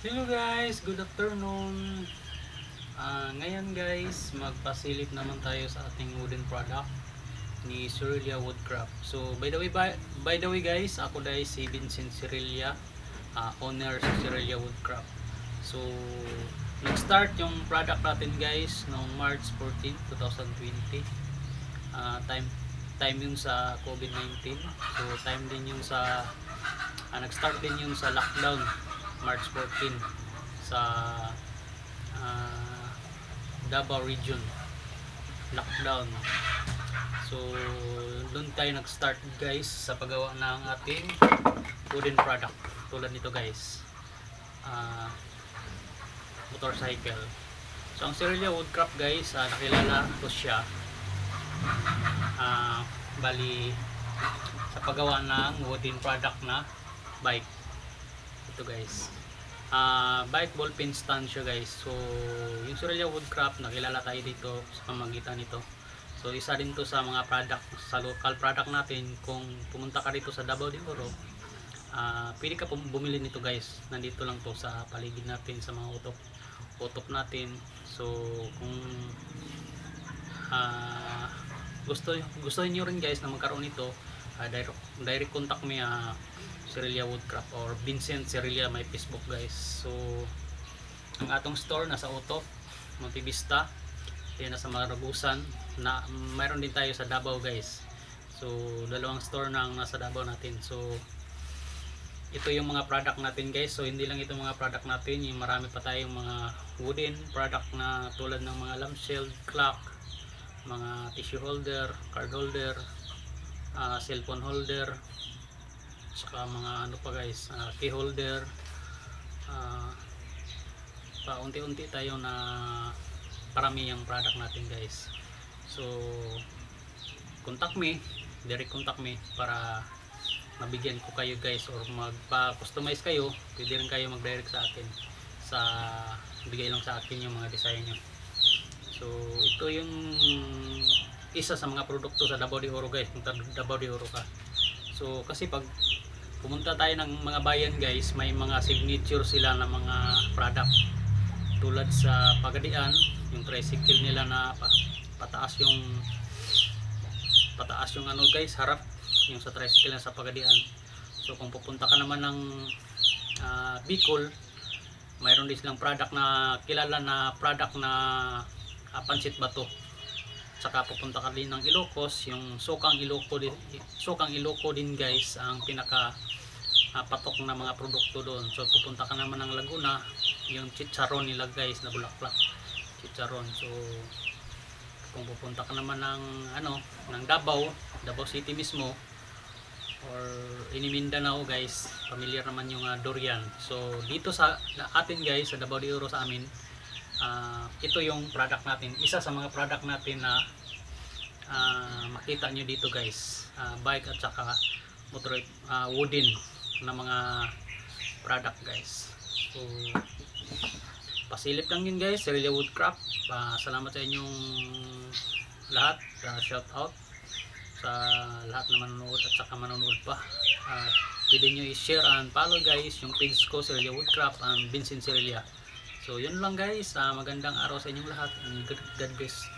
Hello guys, good afternoon. Ngayon guys, magpasilip naman tayo sa ating wooden product ni Cerelia Woodcraft. So by the way guys, ako dahil si Vincent Cerelia, owner sa Cerelia Woodcraft. So nag-start yung product natin guys noong March 14, 2020. Time yun sa COVID-19. So time din yun sa nag-start din yun sa lockdown March 14 sa uh, Davao region lockdown. So doon tayo nag-start guys sa paggawa ng ating wooden product tulad nito guys, motorcycle. So ang Cerelia Woodcraft guys, nakilala ko siya bali sa paggawa ng wooden product na bike. Ito guys, bike ballpen stand siya guys. So yung Cerelia Woodcraft, nakilala tayo dito sa pamagitan nito. So isa din to sa mga product, sa local product natin. Kung pumunta ka dito sa Davao de Oro, pwede ka bumili nito guys. Nandito lang to sa paligid natin, sa mga utop natin. So kung gusto niyo rin guys na magkaroon nito, direct contact me, Cerelia Woodcraft or Vincent Cerelia, my Facebook guys. So ang atong store nasa Utop, Monte Vista, yan nasa Maragusan, na mayroon din tayo sa Davao guys. So dalawang store nang nasa Davao natin. So ito yung mga product natin guys. So hindi lang ito mga product natin, yung marami pa tayong mga wooden product na tulad ng mga lampshade, clock, mga tissue holder, card holder, cellphone holder, saka mga ano pa guys, key holder. Paunti-unti tayo na parami yung product natin guys. So direct contact me para mabigyan ko kayo guys, or magpa-customize kayo. Pwede rin kayo mag-direct sa akin, bigay lang sa akin yung mga design nyo. So ito yung isa sa mga produkto sa Davao de Oro guys, kung Davao de Oro ka. So kasi pag pumunta tayo ng mga bayan guys, may mga signature sila na mga product. Tulad sa Pagadian, yung tricycle nila na pataas yung ano guys, harap yung sa tricycle na sa Pagadian. So kung pupunta ka naman ng Bicol, mayroon din silang product na kilala na product na pansit bato. Saka pupunta ka din ng Ilocos, yung sukang Ilocos din guys ang pinaka patok na mga produkto doon. So pupunta ka naman ng Laguna, yung chicharon nila guys na bulaklak, chicharon. So kung pupunta ka naman ng ng Davao City mismo, or in Mindanao guys, familiar naman yung durian. So dito sa atin guys, sa Davao de Oro sa amin, ito yung product natin, isa sa mga product natin na makita nyo dito guys, bike at saka motor, wooden na mga product guys. So pasilip lang yun guys, Cerelia Woodcraft. Salamat sa inyong lahat, shout out sa lahat na manonood at saka manonood pa. Pwede nyo i-share and follow guys yung page ko, Cerelia Woodcraft and Vincent Cerelia. So yun lang guys, magandang araw sa inyong lahat and God bless.